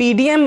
PDM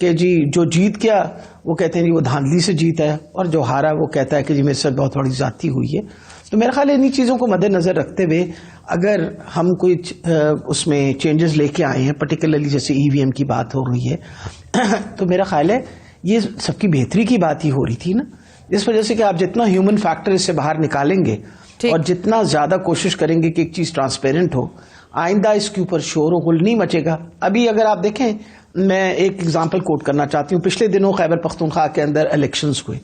کہ جی جو جیت گیا وہ کہتے ہیں جی وہ دھاندلی سے جیتا ہے، اور جو ہارا وہ کہتا ہے کہ جی میرے ساتھ بہت بڑی زیادتی ہوئی ہے. تو میرا خیال ہے انہی چیزوں کو مد نظر رکھتے ہوئے اگر ہم کوئی اس میں چینجز لے کے آئے ہیں، پرٹیکولرلی جیسے ای وی ایم کی بات ہو رہی ہے، تو میرا خیال ہے یہ سب کی بہتری کی بات ہی ہو رہی تھی نا، اس وجہ سے کہ آپ جتنا ہیومن فیکٹر اس سے باہر نکالیں گے اور جتنا زیادہ کوشش کریں گے کہ ایک چیز ٹرانسپیرنٹ ہو، آئندہ اس کے اوپر شور و غل نہیں مچے گا. ابھی اگر آپ دیکھیں، میں ایک اگزامپل کوٹ کرنا چاہتی ہوں. پچھلے دنوں خیبر پختونخوا کے اندر الیکشنز ہوئے،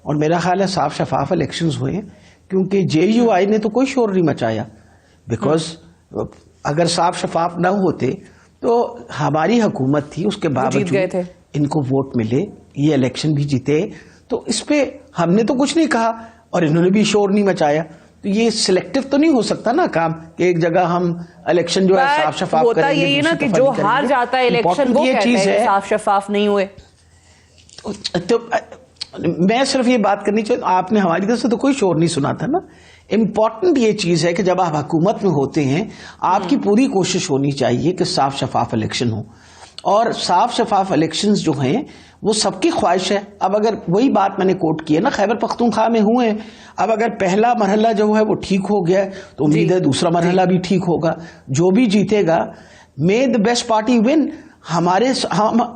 اور میرا خیال ہے صاف شفاف الیکشنز ہوئے ہیں، کیونکہ جے یو آئی نے تو کوئی شور نہیں مچایا. بیکاز اگر صاف شفاف نہ ہوتے تو ہماری حکومت تھی، اس کے باوجود ان کو ووٹ ملے، یہ الیکشن بھی جیتے، تو اس پہ ہم نے تو کچھ نہیں کہا اور انہوں نے بھی شور نہیں مچایا. تو یہ سلیکٹو تو نہیں ہو سکتا نا کام کہ ایک جگہ ہم الیکشن جو ہے صاف شفاف کریں گے، یہ نا کہ جو ہار جاتا ہے الیکشن وہ کہتا ہے کہ صاف شفاف نہیں ہوئے. تو میں صرف یہ بات کرنی چاہیے، آپ نے ہماری طرف سے تو کوئی شور نہیں سنا تھا نا. امپورٹنٹ یہ چیز ہے کہ جب آپ حکومت میں ہوتے ہیں آپ کی پوری کوشش ہونی چاہیے کہ صاف شفاف الیکشن ہو، اور صاف شفاف الیکشنز جو ہیں وہ سب کی خواہش ہے. اب اگر وہی بات میں نے کوٹ کی ہے نا، خیبر پختونخوا میں ہوئے ہیں، اب اگر پہلا مرحلہ جو ہے وہ ٹھیک ہو گیا تو امید ہے دوسرا مرحلہ بھی ٹھیک ہوگا. جو بھی جیتے گا مے دا بیسٹ پارٹی ون. ہم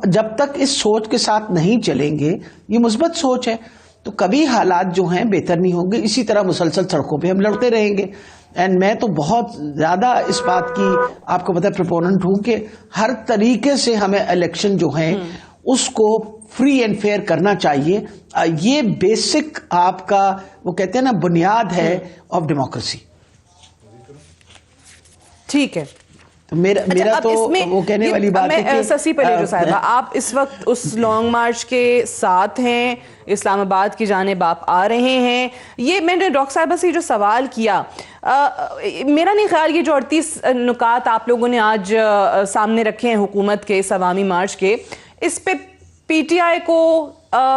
جب تک اس سوچ کے ساتھ نہیں چلیں گے، یہ مثبت سوچ ہے، تو کبھی حالات جو ہیں بہتر نہیں ہوں گے. اسی طرح مسلسل سڑکوں پہ ہم لڑتے رہیں گے. اینڈ میں تو بہت زیادہ اس بات کی آپ کو پتہ پروپوننٹ ہوں کہ ہر طریقے سے ہمیں الیکشن جو ہیں اس کو فری اینڈ فیئر کرنا چاہیے. یہ بیسک آپ کا وہ کہتے ہیں نا بنیاد ہے آف ڈیموکریسی. ٹھیک ہے، تو میرا تو وہ کہنے والی بات ہے کہ سسی پلیجو صاحبہ، آپ اس وقت اس لانگ مارچ کے ساتھ ہیں، اسلام آباد کی جانب آپ آ رہے ہیں. یہ میں نے ڈاکٹر صاحبہ سے جو سوال کیا، میرا نہیں خیال یہ جو 38 نکات آپ لوگوں نے آج سامنے رکھے ہیں حکومت کے اس عوامی مارچ کے، اس پہ پی ٹی آئی کو،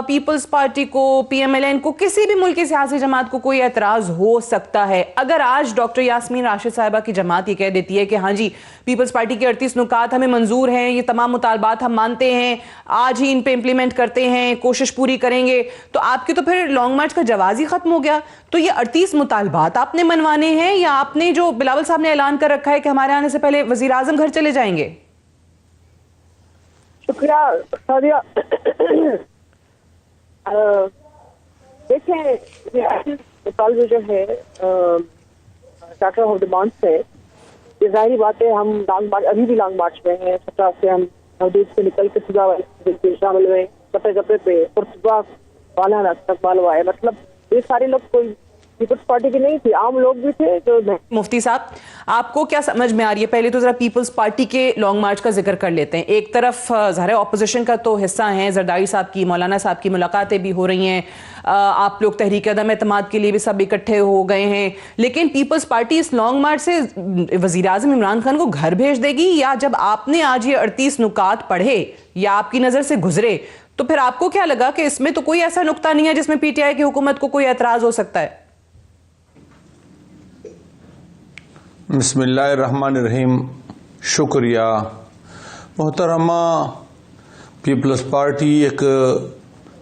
پیپلز پارٹی کو، پی ایم ایل این کو، کسی بھی ملک کی سیاسی جماعت کو کوئی اعتراض ہو سکتا ہے. اگر آج ڈاکٹر یاسمین راشد صاحبہ کی جماعت یہ کہہ دیتی ہے کہ ہاں جی پیپلز پارٹی کے 38 نکات ہمیں منظور ہیں، یہ تمام مطالبات ہم مانتے ہیں، آج ہی ان پہ امپلیمنٹ کرتے ہیں، کوشش پوری کریں گے، تو آپ کی تو پھر لانگ مارچ کا جواز ہی ختم ہو گیا. تو یہ 38 مطالبات آپ نے منوانے ہیں، یا آپ نے جو بلاول صاحب نے اعلان کر رکھا ہے کہ ہمارے آنے سے پہلے وزیر اعظم گھر چلے جائیں گے؟ شکریہ سعدیہ. دیکھیں مطالبے جو ہے ڈاکٹر آف ڈیمانڈ سے، یہ ظاہری بات ہے ہم لانگ مارچ ابھی بھی لانگ مارچ میں ہیں. 17 سے ہم حدود سے نکل کے صبح والے شامل ہوئے، گپے گپے پہ صبح والا استقبال ہوا ہے. مطلب یہ سارے لوگ کوئی پیپلز پارٹی کی نہیں تھی، عام لوگ بھی تھے جو. مفتی صاحب آپ کو کیا سمجھ میں آ رہی ہے؟ پہلے تو ذرا پیپلز پارٹی کے لانگ مارچ کا ذکر کر لیتے ہیں. ایک طرف ظاہر اپوزیشن کا تو حصہ ہیں، زرداری صاحب کی، مولانا صاحب کی ملاقاتیں بھی ہو رہی ہیں، آپ لوگ تحریک عدم اعتماد کے لیے بھی سب اکٹھے ہو گئے ہیں، لیکن پیپلز پارٹی اس لانگ مارچ سے وزیر اعظم عمران خان کو گھر بھیج دے گی؟ یا جب آپ نے آج یہ 38 نکات پڑھے یا آپ کی نظر سے گزرے تو پھر آپ کو کیا لگا کہ اس میں تو کوئی ایسا نقطہ نہیں ہے جس میں پی ٹی آئی کی حکومت کو کوئی اعتراض ہو سکتا ہے؟ بسم اللہ الرحمن الرحیم. شکریہ. محترمہ، پیپلز پارٹی ایک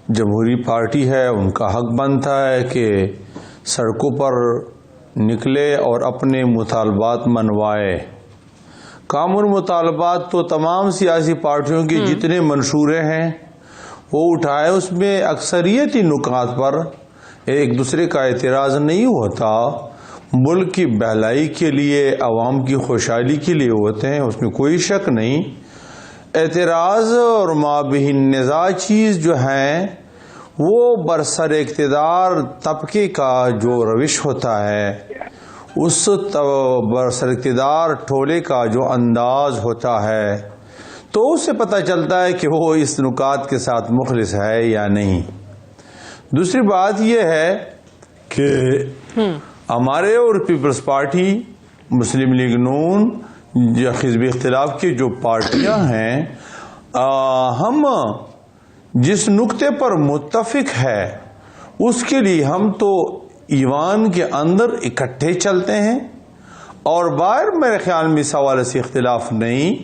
جمہوری پارٹی ہے، ان کا حق بنتا ہے کہ سڑکوں پر نکلے اور اپنے مطالبات منوائے. کامن مطالبات تو تمام سیاسی پارٹیوں کے جتنے منشورے ہیں وہ اٹھائے، اس میں اکثریتی نکات پر ایک دوسرے کا اعتراض نہیں ہوتا، ملک کی بہلائی کے لیے، عوام کی خوشحالی کے لیے ہوتے ہیں، اس میں کوئی شک نہیں. اعتراض اور مابین نزاع چیز جو ہیں وہ برسر اقتدار طبقے کا جو روش ہوتا ہے، اس برسر اقتدار ٹولے کا جو انداز ہوتا ہے، تو اس سے پتہ چلتا ہے کہ وہ اس نکات کے ساتھ مخلص ہے یا نہیں. دوسری بات یہ ہے کہ ہمارے اور پیپلز پارٹی، مسلم لیگ نون یا حزب اختلاف کی جو پارٹیاں ہیں، ہم جس نقطے پر متفق ہے اس کے لیے ہم تو ایوان کے اندر اکٹھے چلتے ہیں، اور باہر میرے خیال میں اس حوالے سے اختلاف نہیں.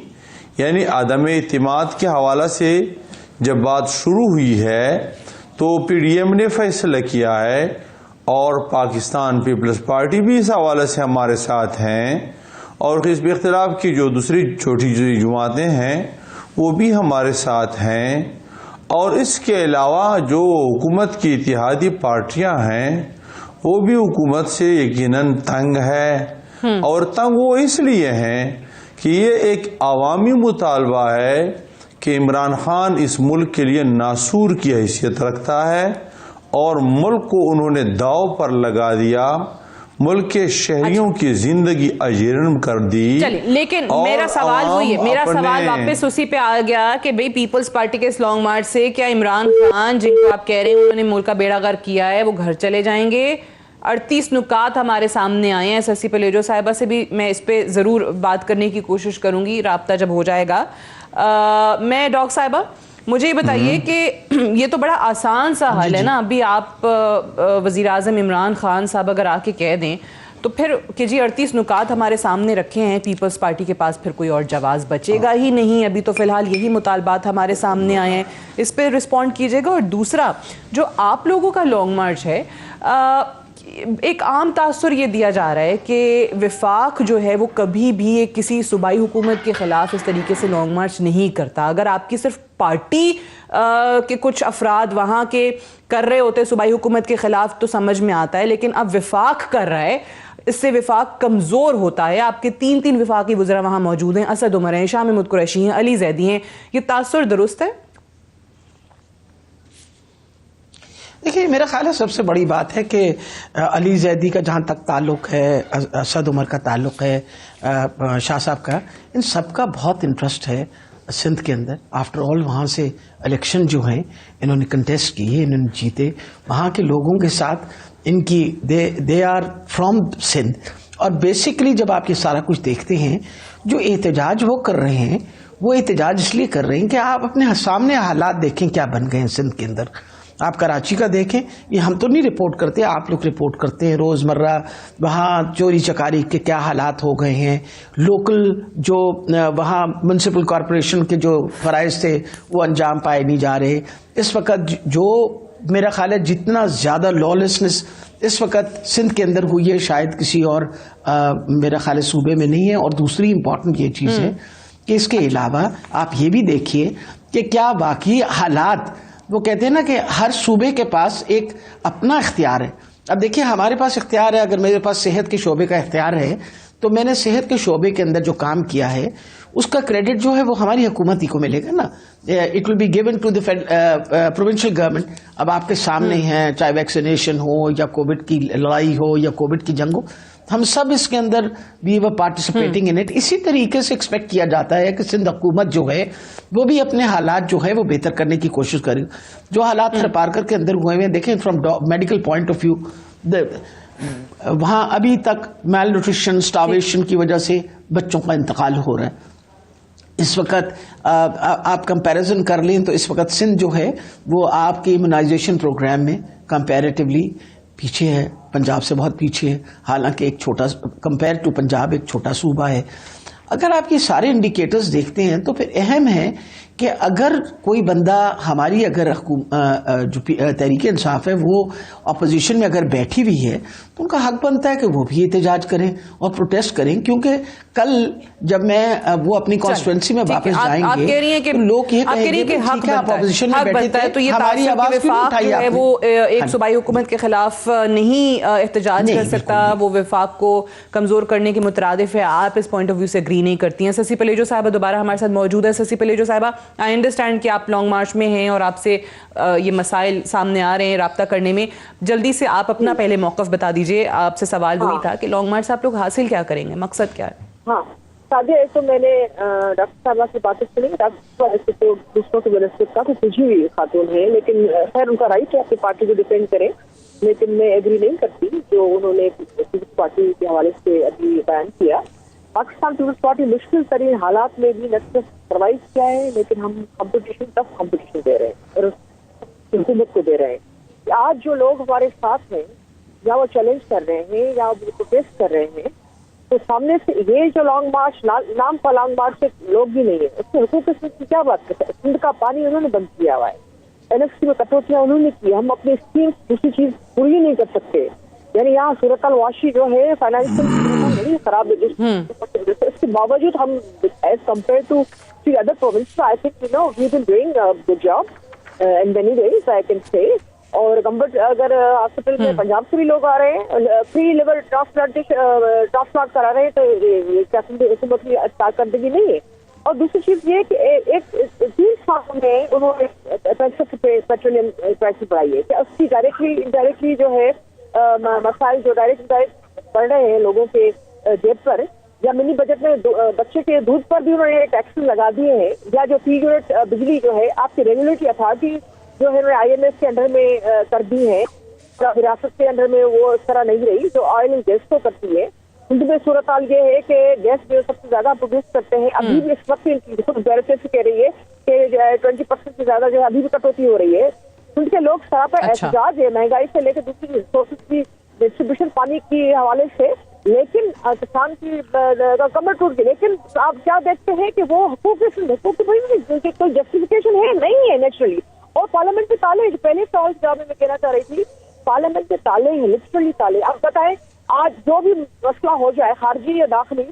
یعنی عدم اعتماد کے حوالے سے جب بات شروع ہوئی ہے تو پی ڈی ایم نے فیصلہ کیا ہے اور پاکستان پیپلز پارٹی بھی اس حوالے سے ہمارے ساتھ ہیں، اور حزب اختلاف کی جو دوسری چھوٹی جماعتیں ہیں وہ بھی ہمارے ساتھ ہیں، اور اس کے علاوہ جو حکومت کی اتحادی پارٹیاں ہیں وہ بھی حکومت سے یقیناً تنگ ہے، اور تنگ وہ اس لیے ہیں کہ یہ ایک عوامی مطالبہ ہے کہ عمران خان اس ملک کے لیے ناسور کی حیثیت رکھتا ہے، اور ملک کو انہوں نے داؤ پر لگا دیا، ملک کے شہریوں کی زندگی اجرم کر دی۔ چلیے، لیکن میرا سوال وہی ہے، میرا سوال واپس اسی پہ آ گیا کہ بھئی پیپلز پارٹی کے اس لانگ مارچ سے کیا عمران خان جن کو آپ کہہ رہے ہیں انہوں نے ملک کا بیڑا غرق کیا ہے وہ گھر چلے جائیں گے؟ 38 نکات ہمارے سامنے آئے ہیں، سسی پلیجو صاحبہ سے بھی میں اس پہ ضرور بات کرنے کی کوشش کروں گی رابطہ جب ہو جائے گا۔ میں ڈاکٹر صاحبہ مجھے یہ بتائیے کہ یہ تو بڑا آسان سا حل ہے نا، ابھی آپ وزیر اعظم عمران خان صاحب اگر آ کے کہہ دیں تو پھر کہ جی 38 نکات ہمارے سامنے رکھے ہیں، پیپلز پارٹی کے پاس پھر کوئی اور جواز بچے گا ہی نہیں، ابھی تو فی الحال یہی مطالبات ہمارے سامنے آئے ہیں، اس پہ رسپونڈ کیجیے گا۔ اور دوسرا جو آپ لوگوں کا لانگ مارچ ہے، ایک عام تاثر یہ دیا جا رہا ہے کہ وفاق جو ہے وہ کبھی بھی کسی صوبائی حکومت کے خلاف اس طریقے سے لانگ مارچ نہیں کرتا۔ اگر آپ کی صرف پارٹی کے کچھ افراد وہاں کے کر رہے ہوتے صوبائی حکومت کے خلاف تو سمجھ میں آتا ہے، لیکن اب وفاق کر رہا ہے، اس سے وفاق کمزور ہوتا ہے۔ آپ کے 3 وفاقی وزراء وہاں موجود ہیں، اسد عمر ہیں، شاہ محمود قریشی ہیں، علی زیدی ہیں، یہ تاثر درست ہے؟ دیکھیے میرا خیال ہے سب سے بڑی بات ہے کہ علی زیدی کا جہاں تک تعلق ہے، اسد عمر کا تعلق ہے، شاہ صاحب کا، ان سب کا بہت انٹرسٹ ہے سندھ کے اندر۔ آفٹر آل وہاں سے الیکشن جو ہیں انہوں نے کنٹیسٹ کیے، انہوں نے جیتے، وہاں کے لوگوں کے ساتھ ان کی دے آر فرام سندھ۔ اور بیسکلی جب آپ یہ سارا کچھ دیکھتے ہیں، جو احتجاج وہ کر رہے ہیں وہ احتجاج اس لیے کر رہے ہیں کہ آپ اپنے سامنے حالات دیکھیں کیا بن گئے ہیں سندھ کے اندر۔ آپ کراچی کا دیکھیں، یہ ہم تو نہیں رپورٹ کرتے، آپ لوگ رپورٹ کرتے ہیں روزمرہ، وہاں چوری چکاری کے کیا حالات ہو گئے ہیں، لوکل جو وہاں میونسپل کارپوریشن کے جو فرائض تھے وہ انجام پائے نہیں جا رہے۔ اس وقت جو میرا خیال ہے جتنا زیادہ لالسنس اس وقت سندھ کے اندر ہوئی ہے شاید کسی اور میرا خیال ہے صوبے میں نہیں ہے۔ اور دوسری امپورٹنٹ یہ چیز ہے کہ اس کے علاوہ آپ یہ بھی دیکھیے کہ کیا واقعی حالات، وہ کہتے ہیں نا کہ ہر صوبے کے پاس ایک اپنا اختیار ہے۔ اب دیکھیے ہمارے پاس اختیار ہے، اگر میرے پاس صحت کے شعبے کا اختیار ہے تو میں نے صحت کے شعبے کے اندر جو کام کیا ہے اس کا کریڈٹ جو ہے وہ ہماری حکومت ہی کو ملے گا نا، it will be given to the provincial government. اب آپ کے سامنے ہیں، چاہے ویکسینیشن ہو یا کووڈ کی لڑائی ہو یا کووڈ کی جنگ ہو، ہم سب اس کے اندر وی ور پارٹیسپیٹنگ ان اٹ۔ اسی طریقے سے ایکسپیکٹ کیا جاتا ہے کہ سندھ حکومت جو ہے وہ بھی اپنے حالات جو ہے وہ بہتر کرنے کی کوشش کرے۔ جو حالات تھرپارکر کے اندر ہوئے ہیں، دیکھیں from medical point of view, وہاں ابھی تک میل نیوٹریشن، سٹارویشن کی وجہ سے بچوں کا انتقال ہو رہا ہے۔ اس وقت آپ کمپیریزن کر لیں تو اس وقت سندھ جو ہے وہ آپ کے امیونائزیشن پروگرام میں کمپیریٹیولی پیچھے ہے، پنجاب سے بہت پیچھے ہے، حالانکہ ایک چھوٹا کمپیئر ٹو پنجاب ایک چھوٹا صوبہ ہے۔ اگر آپ یہ سارے انڈیکیٹرز دیکھتے ہیں تو پھر اہم ہے کہ اگر کوئی بندہ ہماری اگر جو تحریک انصاف ہے وہ اپوزیشن میں اگر بیٹھی ہوئی ہے تو ان کا حق بنتا ہے کہ وہ بھی احتجاج کریں اور پروٹیسٹ کریں، کیونکہ کل جب میں وہ اپنی کانسٹیٹوئنسی میں واپس جائیں گے تو لوگ یہ کہیں گے کہ ٹھیک ہے آپ اپوزیشن میں بیٹھے تھے، تو ہماری آواز کیوں اٹھائی آپ نے؟ وہ ایک صوبائی حکومت کے خلاف نہیں احتجاج کر سکتا، وہ وفاق کو کمزور کرنے کے مترادف ہے۔ آپ اس پوائنٹ آف ویو سے اگری نہیں کرتی ہیں۔ سسی پلیجو صاحبہ دوبارہ ہمارے ساتھ موجود ہے۔ سسی پلیجو صاحبہ، آئی انڈرسٹینڈ کہ آپ لانگ مارچ میں ہیں اور آپ سے یہ مسائل سامنے آ رہے ہیں رابطہ کرنے میں، جلدی سے آپ اپنا پہلے موقف بتا دیجئے۔ آپ سے سوال وہی تھا کہ لانگ مارچ سے آپ لوگ حاصل کیا کریں گے، مقصد کیا ہے؟ ہاں سادیہ، ایک تو میں نے ڈاکٹر صاحبہ سے باتیں سنی، ڈاکٹر صاحب تو دوسروں کی بنسبت کا تو سجھی ہوئی خاتون ہے، لیکن خیر ان کا رائٹ ہے اپنی پارٹی کو ڈیفینڈ کریں، لیکن میں ایگری نہیں کرتی جو انہوں نے پیپلز پارٹی کے حوالے سے ابھی بیان کیا۔ پاکستان پیپلز پارٹی مشکل ترین حالات میں بھی نہ صرف سروائیو کیا ہے، لیکن ہم کمپٹیشن ٹف کمپٹیشن دے رہے ہیں اور حکومت کو دے رہے ہیں۔ آج جو لوگ ہمارے ساتھ ہیں یا وہ چیلنج کر رہے ہیں یا وہ پروٹیسٹ کر رہے ہیں، تو سامنے سے یہ جو لانگ مارچ نام کا لانگ مارچ سے لوگ بھی نہیں ہے، اس کے حقوق کی کیا بات کرتے ہیں؟ سندھ کا پانی انہوں نے بند کیا ہوا ہے، NFC میں کٹوتیاں انہوں نے کی، ہم اپنی اسکیم دوسری چیز پوری نہیں کر سکتے. یعنی یہاں صورتحال واشی جو ہے فائنینشیل نہیں خراب ہے، اس کے باوجود ہم as compared to other province I think you know we been doing good job in many ways I can say. اور گمبٹ اگر ہاسپٹل میں پنجاب سے بھی لوگ آ رہے ہیں فری لیور ٹرانسپلانٹ کرا رہے ہیں تو کیا حکومت کی کارکردگی نہیں ہے. اور دوسری چیز یہ کہ ایک 3 سال میں انہوں نے پیٹرولیم پرائس بڑھائی ہے کہ اس کی ڈائریکٹلی جو ہے مسائل جو ڈائریکٹ پڑ رہے ہیں لوگوں کے جیب پر، یا منی بجٹ میں بچے کے دودھ پر بھی انہوں نے ٹیکس لگا دیے ہیں، یا جو 3 یونٹ بجلی جو ہے آپ کی ریگولیٹری اتھارٹی جو ہے IMF کے انڈر میں کر دی ہے، وراثت کے انڈر میں وہ اس طرح نہیں رہی جو آئل اینڈ گیس کو کرتی ہے. ہند میں صورتحال یہ ہے کہ گیس جو سب سے زیادہ پروڈیوس کرتے ہیں، ابھی بھی اس وقت بیوروکریسی کہہ رہی ہے کہ 20% سے زیادہ جو ہے ابھی بھی کٹوتی ہو رہی ہے. ان کے لوگ سراپا احتجاج ہے مہنگائی سے لے کے دوسری ریسورسز کی ڈسٹریبیوشن پانی کے حوالے سے، لیکن کسان کی کمر ٹوٹ گئی. لیکن آپ کیا دیکھتے ہیں کہ وہ حقوق کوئی جسٹیفیکیشن ہے نہیں ہے نیچرلی. اور پارلیمنٹ کے تالے پہلے سوال جواب میں کہنا چاہ رہی تھی، پارلیمنٹ کے تالے ہیں لٹرلی تالے. آپ بتائیں آج جو بھی مسئلہ ہو جائے خارجی یا داخلی،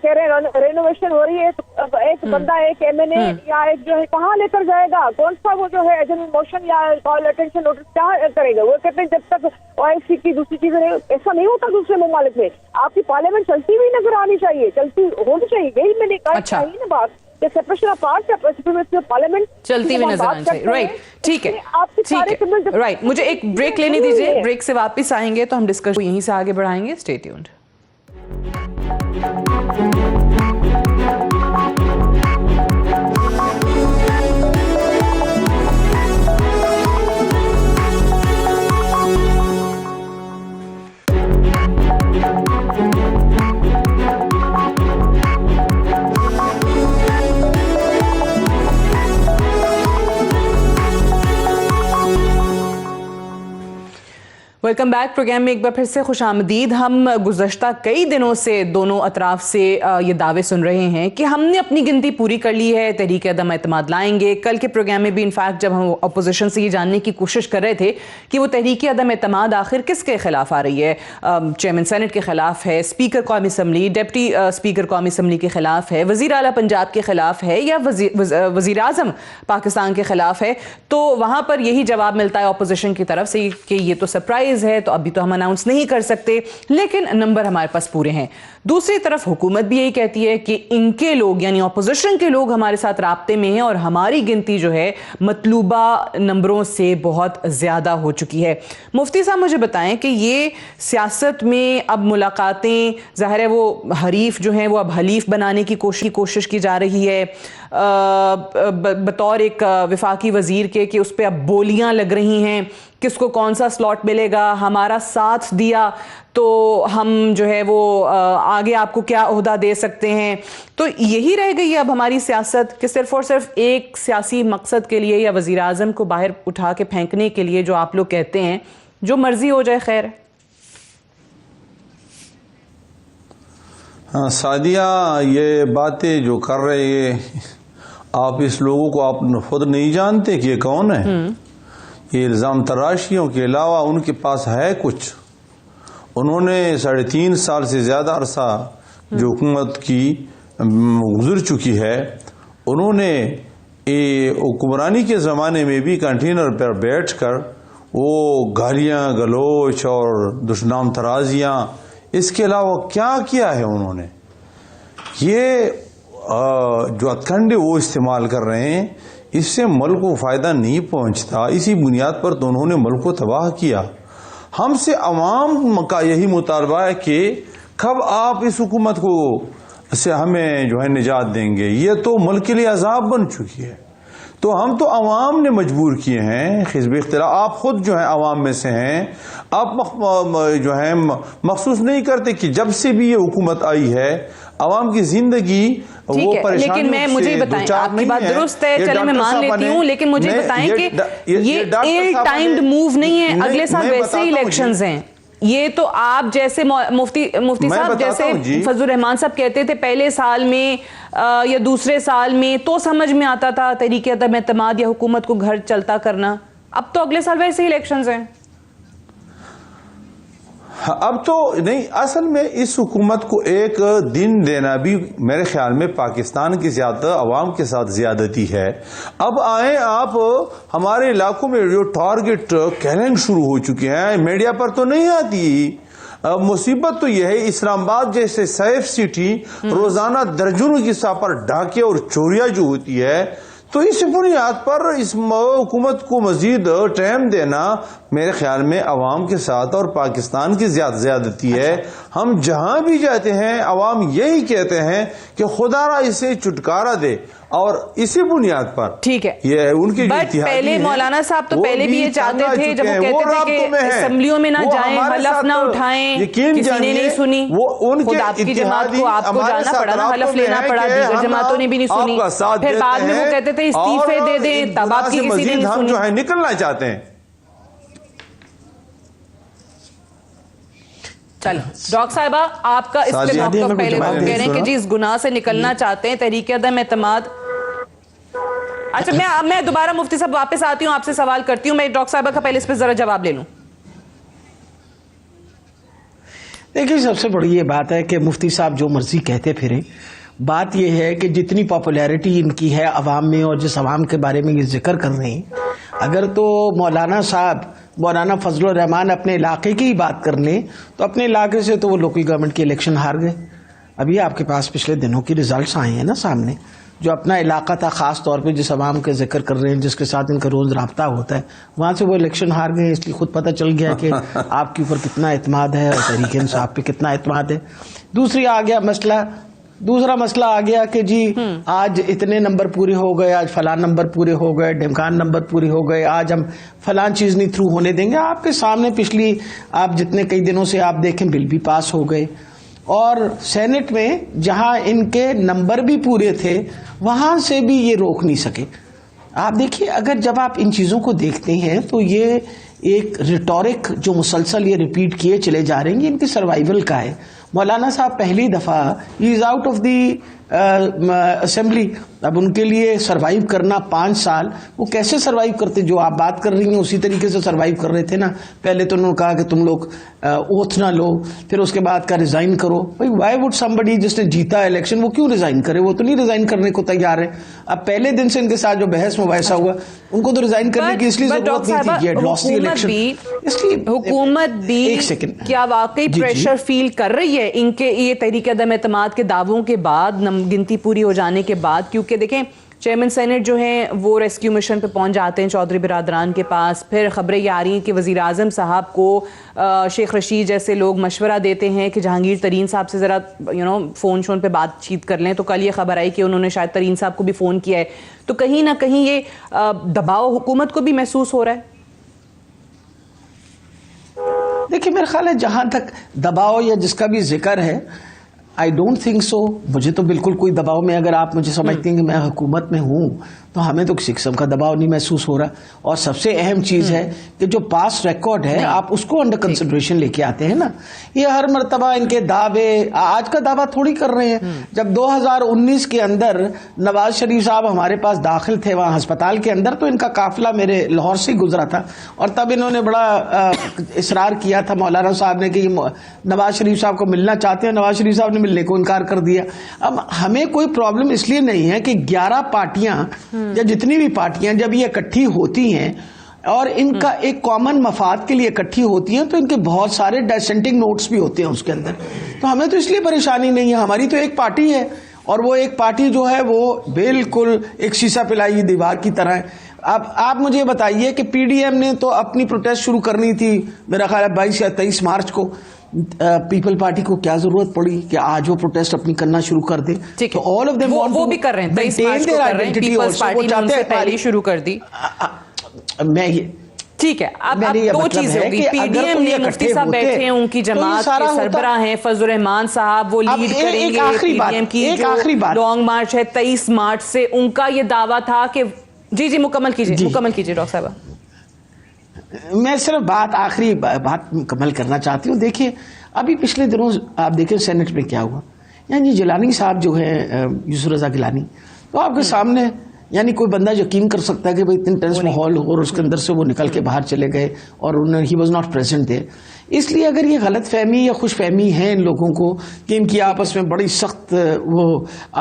کہہ رہے ہیں رینوویشن ہو رہی ہے تو ایک بندہ ایک MNA یا ایک جو ہے کہاں لے کر جائے گا، کون سا وہ جو ہے ایجنٹ موشن یا کال اٹینشن نوٹس کیا کرے گا؟ وہ کہتے ہیں جب تک OIC کی دوسری چیزیں ایسا نہیں ہوتا دوسرے ممالک میں. آپ کی پارلیمنٹ چلتی ہوئی نظر آنی چاہیے، چلتی ہونی چاہیے. یہی میں نے کہا چاہیے نا بات کہ سیپریشن آف پارٹس یا پارلیمنٹ چلتی ہوئی نظر آنی چاہیے. رائٹ، ٹھیک ہے رائٹ. مجھے ایک بریک لینے دیجیے، بریک سے واپس آئیں گے تو ہم ڈسکس یہیں سے آگے بڑھائیں گے. Stay tuned. Welcome back. Programme میں ایک بار پھر سے خوش آمدید. ہم گزشتہ کئی دنوں سے دونوں اطراف سے یہ دعوے سن رہے ہیں کہ ہم نے اپنی گنتی پوری کر لی ہے، تحریک عدم اعتماد لائیں گے. کل کے پروگرام میں بھی انفیکٹ جب ہم اپوزیشن سے یہ جاننے کی کوشش کر رہے تھے کہ وہ تحریک عدم اعتماد آخر کس کے خلاف آ رہی ہے، چیئرمین سینٹ کے خلاف ہے، اسپیکر قومی اسمبلی، ڈپٹی اسپیکر قومی اسمبلی کے خلاف ہے، وزیر اعلیٰ پنجاب کے خلاف ہے، یا وزیر اعظم پاکستان کے خلاف ہے، تو وہاں پر یہی جواب ملتا ہے اپوزیشن کی طرف سے کہ یہ تو سرپرائز ہے، تو ابھی تو ہم اناؤنس نہیں کر سکتے، لیکن نمبر ہمارے پاس پورے ہیں. دوسری طرف حکومت بھی یہی کہتی ہے کہ ان کے لوگ یعنی اپوزیشن کے لوگ ہمارے ساتھ رابطے میں ہیں اور ہماری گنتی جو ہے مطلوبہ نمبروں سے بہت زیادہ ہو چکی ہے. مفتی صاحب مجھے بتائیں کہ یہ سیاست میں اب ملاقاتیں ظاہر ہے وہ حریف جو ہیں وہ اب حلیف بنانے کی کوشش کی جا رہی ہے بطور ایک وفاقی وزیر کے کہ اس پہ اب بولیاں لگ رہی ہیں کس کو کون سا سلاٹ ملے گا، ہمارا ساتھ دیا تو ہم جو ہے وہ آگے آپ کو کیا عہدہ دے سکتے ہیں. تو یہی رہ گئی ہے اب ہماری سیاست کہ صرف اور صرف ایک سیاسی مقصد کے لیے یا وزیر اعظم کو باہر اٹھا کے پھینکنے کے لیے جو آپ لوگ کہتے ہیں جو مرضی ہو جائے خیر. ہاں سعدیہ، یہ باتیں جو کر رہے ہیں آپ اس لوگوں کو آپ خود نہیں جانتے کہ یہ کون ہے. یہ الزام تراشیوں کے علاوہ ان کے پاس ہے کچھ. انہوں نے 3.5 سال سے زیادہ عرصہ جو حکومت کی گزر چکی ہے، انہوں نے حکمرانی کے زمانے میں بھی کنٹینر پر بیٹھ کر وہ گالیاں گلوچ اور دشنام ترازیاں، اس کے علاوہ کیا کیا ہے انہوں نے. یہ جو ہتھکنڈے وہ استعمال کر رہے ہیں اس سے ملک کو فائدہ نہیں پہنچتا. اسی بنیاد پر تو انہوں نے ملک کو تباہ کیا. ہم سے عوام کا یہی مطالبہ ہے کہ کب آپ اس حکومت کو سے ہمیں جو ہے نجات دیں گے. یہ تو ملک کے لیے عذاب بن چکی ہے. تو ہم تو عوام نے مجبور کیے ہیں. حزب اختلاف آپ خود جو ہے عوام میں سے ہیں. آپ جو ہے محسوس نہیں کرتے کہ جب سے بھی یہ حکومت آئی ہے عوام کی زندگی وہ پریشانی. لیکن مجھے بتائیں، آپ کی بات درست ہے، چلے میں مان لیتی ہوں، لیکن مجھے بتائیں کہ یہ ایل ٹائمڈ موو نہیں ہے. اگلے سال ویسے ہی الیکشنز ہیں. یہ تو آپ جیسے مفتی صاحب جیسے فضل الرحمان صاحب کہتے تھے پہلے سال میں یا دوسرے سال میں تو سمجھ میں آتا تھا طریقے عدم اعتماد یا حکومت کو گھر چلتا کرنا، اب تو اگلے سال ویسے ہی الیکشنز ہیں. اب تو نہیں، اصل میں اس حکومت کو ایک دن دینا بھی میرے خیال میں پاکستان کی عوام کے ساتھ زیادتی ہے. اب آئیں آپ، ہمارے علاقوں میں جو ٹارگٹ کیلنگ شروع ہو چکے ہیں، میڈیا پر تو نہیں آتی. مصیبت تو یہ ہے اسلام آباد جیسے سیف سٹی روزانہ درجنوں کی سطح پر ڈاکے اور چوریاں جو ہوتی ہے، تو اس بنیاد پر اس حکومت کو مزید ٹائم دینا میرے خیال میں عوام کے ساتھ اور پاکستان کی زیادتی ہے. ہم جہاں بھی جاتے ہیں عوام یہی کہتے ہیں کہ خدا را اسے چھٹکارا دے، اور اسی بنیاد پر ٹھیک ہے یہ ان کی پہلے مولانا صاحب تو پہلے بھی یہ چاہتے تھے جب وہ کہتے تھے کہ اسمبلیوں میں نہ جائیں، حلف نہ اٹھائیں، کسی نے نہیں سنی. خود آپ کی جماعت کو آپ کو جانا پڑا نا، حلف لینا پڑا، دیگر جماعتوں نے بھی نہیں سنی. پھر بعد میں وہ کہتے تھے استعفے دے دیں، تب آپ کی کسی نے نہیں سنی. جو ہے نکلنا چاہتے ہیں. چلو ڈاکٹر صاحبہ آپ کا اس پہ موقف پہلے تو کہہ رہے ہیں کہ جی اس گناہ سے نکلنا چاہتے ہیں، تحریک عدم اعتماد. اچھا میں دوبارہ مفتی صاحب واپس آتی ہوں، آپ سے سوال کرتی ہوں. میں ڈاکٹر صاحبہ کا پہلے اس پہ ذرا جواب لے لوں. دیکھیے سب سے بڑی یہ بات ہے کہ مفتی صاحب جو مرضی کہتے پھریں، بات یہ ہے کہ جتنی پاپولیرٹی ان کی ہے عوام میں اور جس عوام کے بارے میں یہ ذکر کر رہے ہیں، اگر تو مولانا صاحب مولانا فضل الرحمان اپنے علاقے کی ہی بات کر لیں تو اپنے علاقے سے تو وہ لوکل گورنمنٹ کی الیکشن ہار گئے. ابھی آپ کے پاس پچھلے دنوں کی ریزلٹس آئے ہیں نا سامنے. جو اپنا علاقہ تھا، خاص طور پہ جس عوام کا ذکر کر رہے ہیں جس کے ساتھ ان کا روز رابطہ ہوتا ہے، وہاں سے وہ الیکشن ہار گئے. اس لیے خود پتہ چل گیا کہ آپ کے اوپر کتنا اعتماد ہے اور تحریک انصاف پہ کتنا اعتماد ہے. دوسرا مسئلہ آ گیا کہ جی آج اتنے نمبر پورے ہو گئے، آج فلاں نمبر پورے ہو گئے، ڈھمکان نمبر پورے ہو گئے، آج ہم فلاں چیز نہیں تھرو ہونے دیں گے. آپ کے سامنے پچھلی آپ جتنے کئی دنوں سے آپ دیکھیں بل بھی پاس ہو گئے، اور سینٹ میں جہاں ان کے نمبر بھی پورے تھے وہاں سے بھی یہ روک نہیں سکے. آپ دیکھیے اگر جب آپ ان چیزوں کو دیکھتے ہیں تو یہ ایک ریٹورک جو مسلسل یہ ریپیٹ کیے چلے جا رہے ہیں یہ ان کی سروائیول کا ہے. مولانا صاحب پہلی دفعہ he is out of the assembly. اب ان کے لیے سروائیو کرنا 5 سال، وہ کیسے سروائیو کرتے؟ جو آپ بات کر رہی ہیں اسی طریقے سے سروائیو کر رہے تھے نا. پہلے تو انہوں نے کہا کہ تم لوگ اوتھ نہ لو، پھر اس کے بعد کا ریزائن کرو. بھائی وائی وڈ سمبڈی جس نے جیتا الیکشن وہ کیوں ریزائن کرے؟ وہ تو نہیں ریزائن کرنے کو تیار ہے. اب پہلے دن سے ان کے ساتھ جو بحث مباحثہ ہوا ان کو تو ریزائن کرنے کی اس لیے ضرورت نہیں تھی. حکومت بھی کیا واقعی پریشر فیل کر رہی ہے ان کے یہ تحریک عدم اعتماد کے دعووں کے بعد، گنتی پوری ہو جانے کے بعد؟ کیونکہ دیکھیں چیئرمین سینٹ جو ہیں وہ ریسکیو مشن پہ پہنچ جاتے ہیں چودھری برادران کے پاس، پھر خبریں یہ آ رہی ہیں کہ وزیر اعظم صاحب کو شیخ رشید جیسے لوگ مشورہ دیتے ہیں کہ جہانگیر ترین صاحب سے ذرا فون شون پہ بات چیت کر لیں. تو کل یہ خبر آئی کہ انہوں نے شاید ترین صاحب کو بھی فون کیا ہے. تو کہیں نہ کہیں یہ دباؤ حکومت کو بھی محسوس ہو رہا ہے. دیکھیں میرا خیال ہے جہاں تک دباؤ یا جس کا بھی ذکر ہے آئی ڈونٹ تھنک سو. مجھے تو بالکل کوئی دباؤ میں، اگر آپ مجھے سمجھتے ہیں کہ میں حکومت میں ہوں تو ہمیں تو کسی قسم کا دباؤ نہیں محسوس ہو رہا. اور سب سے اہم چیز ہے کہ جو پاس ریکارڈ ہے آپ اس کو انڈر کنسیڈریشن لے کے آتے ہیں نا. یہ ہر مرتبہ ان کے دعوے آج کا دعویٰ تھوڑی کر رہے ہیں. جب 2019 کے اندر نواز شریف صاحب ہمارے پاس داخل تھے وہاں ہسپتال کے اندر تو ان کا قافلہ میرے لاہور سے گزرا تھا، اور تب انہوں نے بڑا اصرار کیا تھا مولانا صاحب نے کہ نواز شریف صاحب کو ملنا چاہتے ہیں. نواز شریف صاحب نے ملنے کو انکار کر دیا. اب ہمیں کوئی پرابلم اس لیے نہیں ہے کہ 11 پارٹیاں یا جتنی بھی پارٹیاں جب یہ اکٹھی ہوتی ہیں اور ان کا ایک کامن مفاد کے لیے اکٹھی ہوتی ہیں تو ان کے بہت سارے ڈسینٹنگ نوٹس بھی ہوتے ہیں اس کے اندر. تو ہمیں تو اس لیے پریشانی نہیں ہے. ہماری تو ایک پارٹی ہے اور وہ ایک پارٹی جو ہے وہ بالکل ایک شیشہ پلائی دیوار کی طرح ہے. اب آپ مجھے بتائیے کہ پی ڈی ایم نے تو اپنی پروٹیسٹ شروع کرنی تھی میرا خیال ہے 22 یا 23 مارچ کو. پیپل پارٹی کو کیا ضرورت پڑی کہ آج وہ پروٹیسٹ اپنی کرنا شروع کر دے؟ تو all of them وہ بھی کر رہے ہیں 23 مارچ کو کر رہے ہیں. پیپلز پارٹی نے ان سے پہلے شروع کر دی. میں یہ ٹھیک ہے. اب دو چیزیں ہوگی. پی ڈی ایم نے مفتی صاحب بیٹھے ہیں، ان کی جماعت کے سربراہ ہیں فضل الرحمان صاحب، وہ لیڈ کریں گے پی ڈی ایم کی جو لانگ مارچ ہے 23 مارچ سے. ان کا یہ دعویٰ تھا کہ جی مکمل کیجیے ڈاکٹر صاحبہ. میں صرف آخری بات مکمل کرنا چاہتی ہوں. دیکھیں ابھی پچھلے دنوں آپ دیکھیں سینٹ میں کیا ہوا. یعنی جیلانی صاحب جو ہے یوسف رضا گیلانی, تو آپ کے سامنے یعنی کوئی بندہ یقین کر سکتا ہے کہ بھائی اتنے ٹینس ماحول ہو اور اس کے اندر سے وہ نکل کے باہر چلے گئے اور ہی واز ناٹ پریزنٹ دیر. اس لیے اگر یہ غلط فہمی یا خوش فہمی ہے ان لوگوں کو کہ ان کی آپس میں بڑی سخت وہ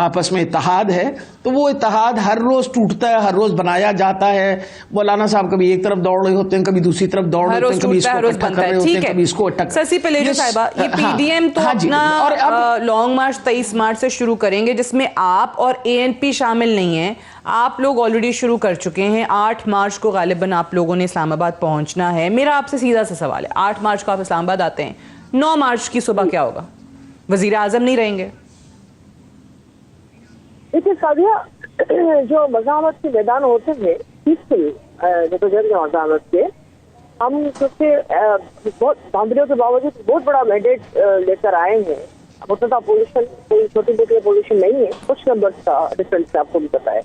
آپس میں اتحاد ہے, تو وہ اتحاد ہر روز ٹوٹتا ہے, ہر روز بنایا جاتا ہے. مولانا صاحب کبھی ایک طرف دوڑ رہے ہوتے ہیں, کبھی دوسری طرف دوڑ رہے ہوتے ہیں, کبھی اس کو اکٹھا کر رہے ہوتے ہیں, کبھی اس کو اٹک. سسی پلیجو صاحبہ, یہ پی ڈی ایم تو اپنا لانگ مارچ 23 مارچ سے شروع کریں گے, جس میں آپ اور اے این پی شامل نہیں ہیں. آپ لوگ آلریڈی شروع کر چکے ہیں. 8 مارچ کو غالباً آپ لوگوں نے اسلام آباد پہنچنا ہے. میرا آپ سے سیدھا سا سوال ہے, 8 مارچ کو آپ اسلام آباد آتے ہیں, 9 مارچ کی صبح کیا ہوگا؟ وزیر اعظم نہیں رہیں گے؟ دیکھیے سعدیہ, جو مزاحمت کے میدان ہوتے ہیں پیسفل جدوجہد کے مزاحمت کے, ہم بہت دھاندلیوں کے باوجود بہت بڑا مینڈیٹ لے کر آئے ہیں. متحدہ اپوزیشن کوئی چھوٹی موٹی اپوزیشن نہیں ہے, کچھ نمبر کا ڈفرنس سے آپ کو بھی پتا ہے.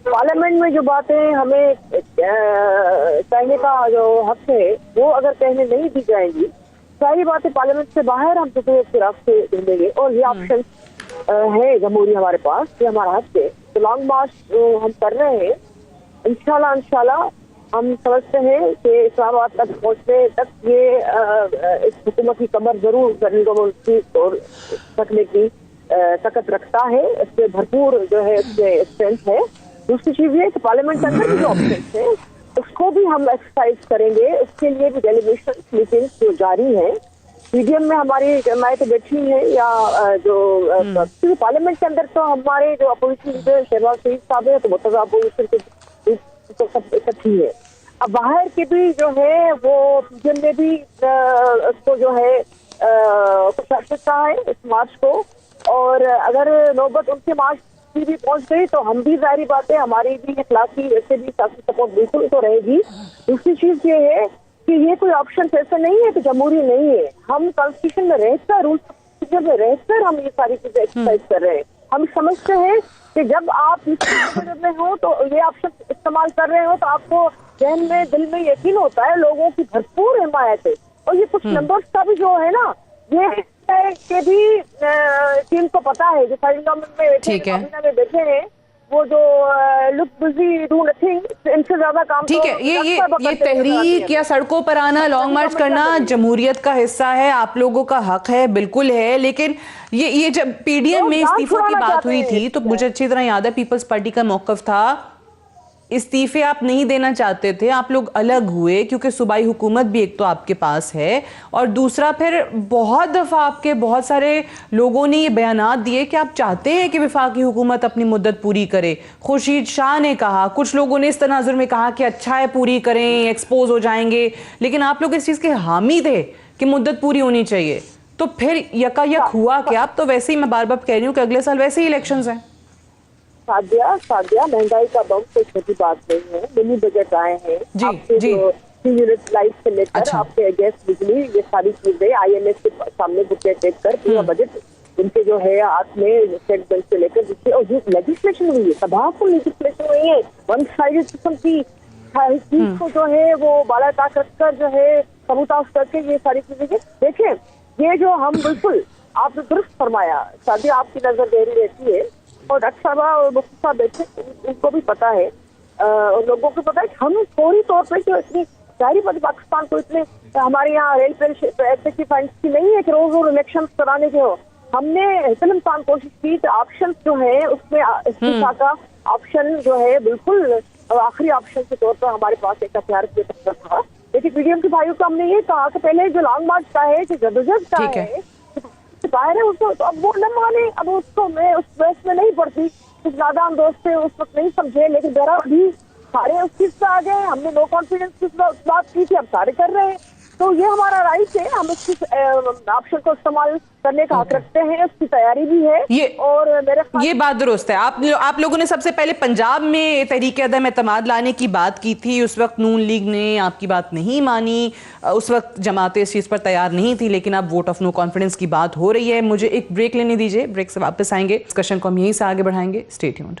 پارلیمنٹ میں جو باتیں ہمیں کہنے کا جو حق ہے وہ اگر کہنے نہیں دی جائیں گی, ساری باتیں پارلیمنٹ سے باہر ہم حکومت کے راستے ڈھونڈیں گے. اور یہ آپشن ہے جمہوری ہمارے پاس, یہ ہمارا حق ہے. تو لانگ مارچ ہم کر رہے ہیں. انشاءاللہ ہم سمجھتے ہیں کہ اسلام آباد تک پہنچنے تک یہ اس حکومت کی کمر ضرور کرنے کو رکھنے کی طاقت رکھتا ہے. اس سے بھرپور جو ہے اس میں اسٹرینتھ ہے. دوسری چیز یہ کہ پارلیمنٹ کے اندر بھی جو آپشنس ہیں اس کو بھی ہم ایکسرسائز کریں گے. اس کے لیے بھی ڈیلیگیشن میٹنگس جو جاری ہیں, پی ڈی ایم میں ہماری حمایت بیٹھی ہے یا جو پارلیمنٹ کے اندر تو ہمارے جو اپوزیشن لیڈر شہباز شریف صاحب ہے, تو متضاد اپوزیشن کے سب اکٹھی ہے. اب باہر کے بھی جو ہے وہ پی ڈی ایم نے بھی اس کو جو ہے کچھ عرصہ کہا ہے اس مارچ کو, اور اگر نوبت ان کے مارچ بھی پہنچ گئی تو ہم بھی ظاہری بات ہے ہماری بھی اخلاقی ویسے بھی سیاسی سپورٹ بالکل تو رہے گی. دوسری چیز یہ ہے کہ یہ کوئی آپشن ایسا نہیں ہے کہ جمہوری نہیں ہے. ہم کانسٹیٹیوشن میں رہ کر, رول پروسیجر میں رہ کر ہم یہ ساری چیزیں ایکسرسائز کر رہے ہیں. ہم سمجھتے ہیں کہ جب آپ اس میں ہو تو یہ آپشن استعمال کر رہے ہو تو آپ کو ذہن میں دل میں یقین ہوتا ہے لوگوں کی بھرپور حمایت ہے. اور یہ کچھ نمبرز کا بھی جو ہے نا, یہ کہ بھی ٹیم کو پتا ہے جو پارلیمنٹ میں بیٹھے ہیں وہ جو لک بزی ڈو نتھنگ, ان سے زیادہ کام. ٹھیک ہے, یہ تحریک یا سڑکوں پر آنا, لانگ مارچ کرنا جمہوریت کا حصہ ہے, آپ لوگوں کا حق ہے, بالکل ہے. لیکن یہ جب پی ڈی ایم میں استعفوں کی بات ہوئی تھی تو مجھے اچھی طرح یاد ہے پیپلز پارٹی کا موقف تھا, استعفے آپ نہیں دینا چاہتے تھے, آپ لوگ الگ ہوئے کیونکہ صوبائی حکومت بھی ایک تو آپ کے پاس ہے, اور دوسرا پھر بہت دفعہ آپ کے بہت سارے لوگوں نے یہ بیانات دیے کہ آپ چاہتے ہیں کہ وفاقی حکومت اپنی مدت پوری کرے. خورشید شاہ نے کہا, کچھ لوگوں نے اس تناظر میں کہا کہ اچھا ہے پوری کریں, ایکسپوز ہو جائیں گے, لیکن آپ لوگ اس چیز کے حامی تھے کہ مدت پوری ہونی چاہیے. تو پھر یکا یک ہوا کہ آپ تو ویسے ہی, میں بار بار کہہ رہی ہوں کہ اگلے سال ویسے ہی الیکشنز ہیں. سادیا مہنگائی کا بم کوئی چھوٹی بات نہیں ہے. منی بجٹ آئے ہیں آپ کے جو یونٹ لائٹ سے لے کر آپ کے گیس بجلی, یہ ساری چیزیں آئی ایم ایس کے سامنے بکیٹ دیکھ کر پورا بجٹ ان کے جو ہے ہاتھ میں اسٹیٹ بینک سے لے کر, اور جو لیجسلیشن ہوئی ہے تباہ لیجسلیشن ہوئی ہے, ون سائڈڈ قسم کی چیز کو جو ہے وہ بالا طاق رکھ کر جو ہے سبوتاش کر کے یہ ساری چیزیں. دیکھیں یہ جو ہم بالکل آپ نے درست فرمایا سادیا, آپ کی نظر گہری رہتی ہے, اور ڈاکٹر صاحبہ اور مفتی صاحب بیٹھے ان کو بھی پتا ہے, اور لوگوں کو پتا ہے کہ ہم فوری طور پہ جو اتنی ظاہری بات پاکستان کو اتنے ہمارے یہاں ریل پیسے کی فنڈس کی نہیں ہے کہ روز روز الیکشن کرانے کے ہو. ہم نے اتنا انسان کوشش کی کہ آپشن جو ہے اس میں استعفا کا آپشن جو ہے بالکل آخری آپشن کے طور پر ہمارے پاس ایک ہتھیار کے طور تھا. لیکن پی ڈی ایم کے بھائیوں کو ہم نے یہ کہا کہ پہلے جو لانگ مارچ کا ہے, جو جدوجہد کا ہے, باہر ہے اس کو, تو اب وہ نہ مانے. اب اس کو میں اس بحث میں نہیں پڑتی, کچھ زیادہ دوست تھے اس وقت نہیں سمجھے, لیکن ذرا ابھی سارے اس چیز سے آ گئے. ہم نے نو کانفیڈنس کی بات کی تھی, اب سارے کر رہے ہیں. تو یہ ہمارا رائٹ ہے, ہم اس آپشن کو استعمال کرنے کا حق رکھتے ہیں, اس کی تیاری بھی ہے. اور میرے یہ بات درست ہے. آپ لوگوں نے سب سے پہلے پنجاب میں تحریک عدم اعتماد لانے کی بات کی تھی, اس وقت نون لیگ نے آپ کی بات نہیں مانی, اس وقت جماعتیں اس چیز پر تیار نہیں تھی, لیکن اب ووٹ آف نو کانفیڈنس کی بات ہو رہی ہے. مجھے ایک بریک لینے دیجیے, بریک سے واپس آئیں گے, ڈسکشن کو ہم یہیں سے آگے بڑھائیں گے. Stay tuned.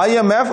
IMF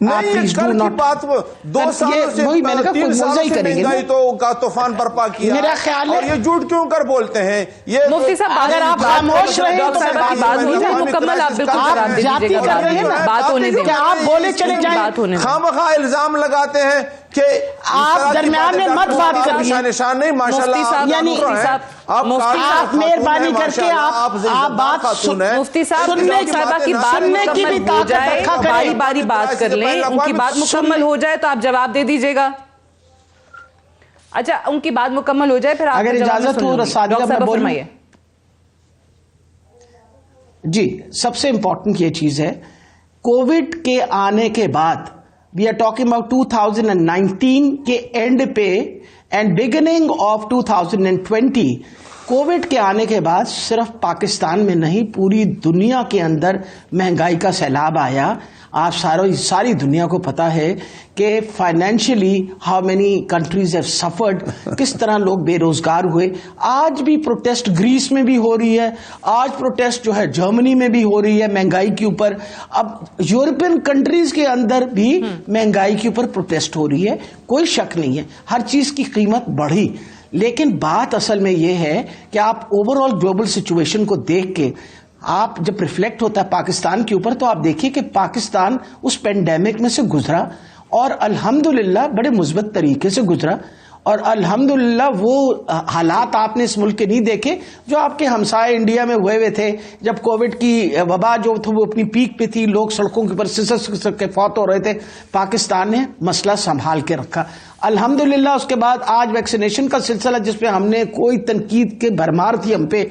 نہیں please کر do کی not. بات 2 سالوں سے وہی میں نے کہا 3 کوئی سالوں موضوع ہی سے کریں گے مہنگائی تو کا طوفان برپا کیا میرا خیال ہے اور یہ جھوٹ کیوں کر بولتے ہیں یہ مفتی صاحب اگر آپ خاموش رہیں تو ڈاکٹر صاحب کی بات ہو جائے مکمل آپ بالکل جواب دے دیجیے گا کر رہے ہیں نا، بات ہونے دیں کہ آپ بولے چلے جائیں. بات ہونے دیں. خامخواہ الزام لگاتے ہیں کہ آپ درمیان میں مت بات کریے. نشان نہیں ماشاءاللہ مفتی صاحب یعنی آپ مہربانی کر کے آپ بات مفتی صاحب سننے صاحبہ کی بات سننے کی بھی مکمل ہو طاقت جائے رکھا کریں. باری باری بات کر لیں ان کی بات مکمل ہو جائے تو آپ جواب دے دیجیے گا. اچھا ان کی بات مکمل ہو جائے پھر آپ اگر اجازت ہو رسالہ میں بولوں. فرمائیے. جی سب سے امپورٹنٹ یہ چیز ہے کووڈ کے آنے کے بعد وی آر ٹاکنگ اباؤٹ 2019 کے اینڈ پہ اینڈ بگننگ آف 2020. کووڈ کے آنے کے بعد صرف پاکستان میں نہیں پوری دنیا کے اندر مہنگائی کا سیلاب آیا. آپ ساری دنیا کو پتا ہے کہ financially how many countries have suffered, کس طرح لوگ بے روزگار ہوئے. آج بھی پروٹیسٹ گریس میں بھی ہو رہی ہے، آج پروٹیسٹ جو ہے جرمنی میں بھی ہو رہی ہے مہنگائی کے اوپر. اب یورپین کنٹریز کے اندر بھی مہنگائی کے اوپر پروٹیسٹ ہو رہی ہے. کوئی شک نہیں ہے ہر چیز کی قیمت بڑھی، لیکن بات اصل میں یہ ہے کہ آپ اوور آل گلوبل سچویشن کو دیکھ کے آپ جب ریفلیکٹ ہوتا ہے پاکستان کے اوپر تو آپ دیکھیے کہ پاکستان اس پینڈیمک میں سے گزرا اور الحمدللہ بڑے مثبت طریقے سے گزرا. اور الحمدللہ وہ حالات آپ نے اس ملک کے نہیں دیکھے جو آپ کے ہمسائے انڈیا میں ہوئے تھے جب کووڈ کی وبا جو تھی وہ اپنی پیک پہ تھی، لوگ سڑکوں کے اوپر سسر کے فوت ہو رہے تھے. پاکستان نے مسئلہ سنبھال کے رکھا الحمدللہ. اس کے بعد آج ویکسینیشن کا سلسلہ جس پہ ہم نے کوئی تنقید کے بھرمار تھی ہم پہ،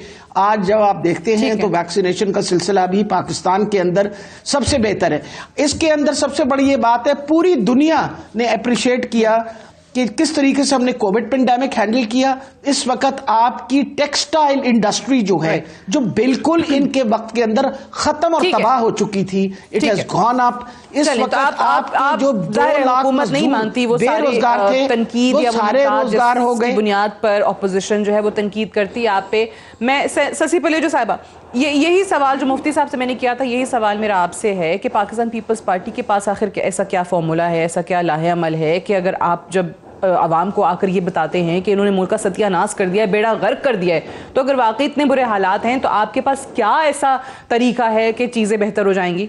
آج جب آپ دیکھتے ہیں تو ویکسینیشن کا سلسلہ بھی پاکستان کے اندر سب سے بہتر ہے. اس کے اندر سب سے بڑی یہ بات ہے پوری دنیا نے اپریشیٹ کیا کہ کس طریقے سے ہم نے کووڈ پینڈیمک ہینڈل کیا. اس وقت آپ کی ٹیکسٹائل انڈسٹری جو ہے جو بالکل ان کے وقت کے اندر ختم اور تباہ ہو چکی تھی، اٹ ہیز گون اپ. اس وقت آپ جو 2 لاکھ حکومت نہیں مانتی وہ بے روزگار تھے تنقید وہ یا سارے روزگار ہو گئے. بنیاد پر اپوزیشن جو ہے وہ تنقید کرتی ہے آپ پہ. میں سسی پلیجو صاحبہ یہی سوال جو مفتی صاحب سے میں نے کیا تھا، یہی سوال میرا آپ سے ہے کہ پاکستان پیپلز پارٹی کے پاس آخر ایسا کیا فارمولا ہے، ایسا کیا لاہ عمل ہے کہ اگر آپ جب عوام کو آ کر یہ بتاتے ہیں کہ انہوں نے ملک کا ستیہ ناش کر دیا ہے، بیڑا غرق کر دیا ہے، تو اگر واقعی اتنے برے حالات ہیں تو آپ کے پاس کیا ایسا طریقہ ہے کہ چیزیں بہتر ہو جائیں گی؟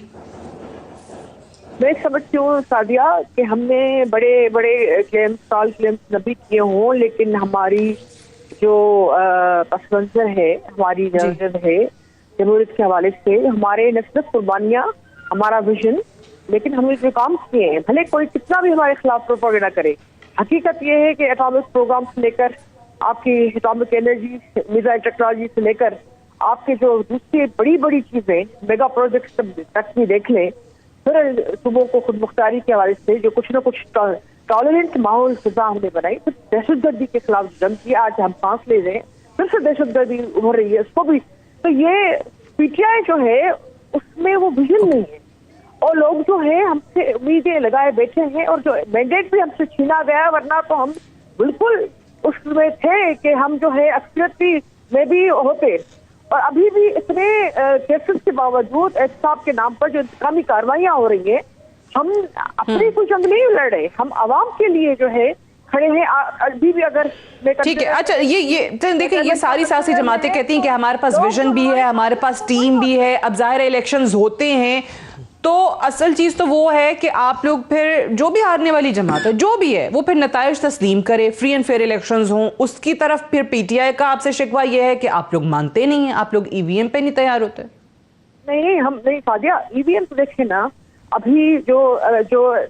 میں سمجھتی ہوں سعدیہ کہ ہم نے بڑے بڑے کلیمز نبی کیے ہوں، لیکن ہماری جو پس منظر ہے، ہماری نظر ہے جمہوریت کے حوالے سے، ہمارے نفس قربانیاں، ہمارا ویژن، لیکن ہم نے جو کام کیے ہیں بھلے کوئی کتنا بھی ہمارے خلاف پروپیگنڈا کرے، حقیقت یہ ہے کہ اٹامک پروگرام سے لے کر آپ کی اٹامک انرجی میزائل ٹیکنالوجی سے لے کر آپ کے جو دوسری بڑی بڑی چیزیں میگا پروجیکٹس تک بھی دیکھ لیں، پھر صوبوں کو خود مختاری کے حوالے سے جو کچھ نہ کچھ ٹالرنٹ ماحول فضا ہم نے بنائی، پھر دہشت گردی کے خلاف جنگ کی، آج ہم سانس لے رہے ہیں، پھر سے دہشت گردی ابھر رہی ہے اس کو بھی. تو یہ پی ٹی آئی جو ہے اس میں وہ ویژن نہیں ہے، اور لوگ جو ہیں ہم سے امیدیں لگائے بیٹھے ہیں، اور جو مینڈیٹ بھی ہم سے چھینا گیا، ورنہ تو ہم بالکل اس میں تھے کہ ہم جو ہے اکثریت میں بھی ہوتے. اور ابھی بھی اتنے کیسز کے باوجود احتساب کے نام پر جو انتقامی کاروائیاں ہو رہی ہیں، ہم اپنی کوئی جنگ نہیں لڑ رہے، ہم عوام کے لیے جو ہے کھڑے ہیں. ابھی بھی اگر ٹھیک ہے، اچھا یہ دیکھیں یہ ساری سیاسی جماعتیں کہتی ہیں کہ ہمارے پاس ویژن بھی ہے، ہمارے پاس ٹیم بھی ہے. اب ظاہر الیکشنز ہوتے ہیں تو اصل چیز تو وہ ہے کہ آپ لوگ پھر جو بھی ہارنے والی جماعت ہے جو بھی ہے وہ پھر نتائج تسلیم کرے، فری اینڈ فیئر الیکشنز ہوں. اس کی طرف پھر پی ٹی آئی کا آپ سے شکوہ یہ ہے کہ آپ لوگ مانتے نہیں ہیں، آپ لوگ ای وی ایم پہ نہیں تیار ہوتے. نہیں ہم نہیں فادیہ، ای وی ایم تو دیکھیں نا، ابھی جو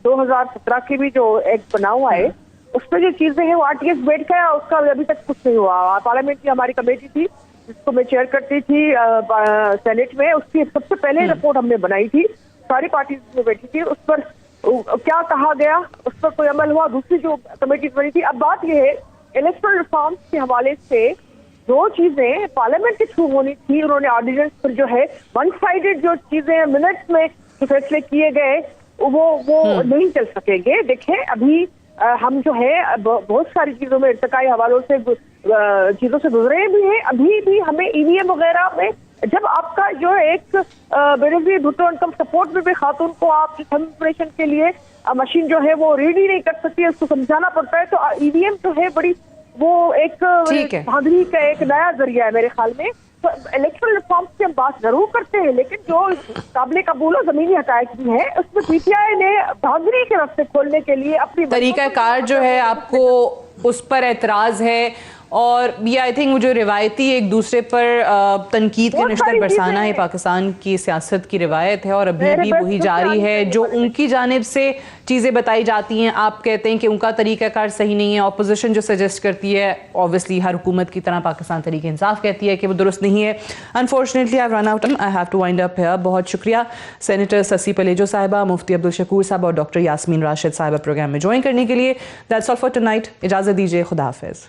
2017 کی بھی جو ایکٹ بنا ہوا ہے اس پہ جو چیزیں ہیں وہ آر ٹی ایس بیٹھ گیا، اس کا ابھی تک کچھ نہیں ہوا. پارلیمنٹ کی ہماری کمیٹی تھی جس کو میں چیئر کرتی تھی سینیٹ میں، اس کی سب سے پہلے رپورٹ ہم نے بنائی تھی، ساری پارٹیز میں بیٹھی تھی، اس پر کیا کہا گیا اس پر کوئی عمل ہوا. دوسری جو کمیٹیز بنی تھی، اب بات یہ ہے الیکٹرل ریفارمز کے حوالے سے جو چیزیں پارلیمنٹ کے تھرو ہونی تھی، انہوں نے آرڈیننس پر جو ہے ون سائیڈڈ جو چیزیں منٹس میں جو فیصلے کیے گئے وہ نہیں چل سکیں گے. دیکھیں ابھی ہم جو ہے بہت ساری چیزوں میں ارتقائی حوالوں سے چیزوں سے گزرے بھی ہیں، ابھی بھی ہمیں ای وی ایم وغیرہ میں جب آپ کا جو ایک بینظیر بھٹو ان کم سپورٹ میں بھی خاتون کو آپ انفارمیشن کے لیے مشین جو ہے وہ ریڈی نہیں کر سکتی ہے, اس کو سمجھانا پڑتا ہے, تو ای وی ایم جو ہے بڑی وہ ایک دھاندلی کا ایک نیا ذریعہ ہے میرے خیال میں. تو الیکشنل ریفارمس کی ہم بات ضرور کرتے ہیں, لیکن جو قابل قبول و زمینی حقائق بھی ہیں اس میں پی ٹی آئی نے دھاندلی کے راستے کھولنے کے لیے اپنی طریقہ کار جو ہے آپ کو اس پر اعتراض ہے, اور یہ آئی تھنک وہ جو روایتی ایک دوسرے پر تنقید کے نشتر برسانا ہے پاکستان کی سیاست کی روایت ہے, اور ابھی بھی وہی جاری ہے. جو ان کی جانب سے چیزیں بتائی جاتی ہیں, آپ کہتے ہیں کہ ان کا طریقہ کار صحیح نہیں ہے, اپوزیشن جو سجیسٹ کرتی ہے obviously ہر حکومت کی طرح پاکستان تحریک انصاف کہتی ہے کہ وہ درست نہیں ہے. Unfortunately I've run out of time. I have to wind up here. بہت شکریہ سینیٹر سسی پلیجو صاحبہ, مفتی عبدالشکور صاحب اور ڈاکٹر یاسمین راشد صاحبہ پروگرام میں جوائن کرنے کے لیے. That's all for tonight. اجازت دیجیے, خدا حافظ.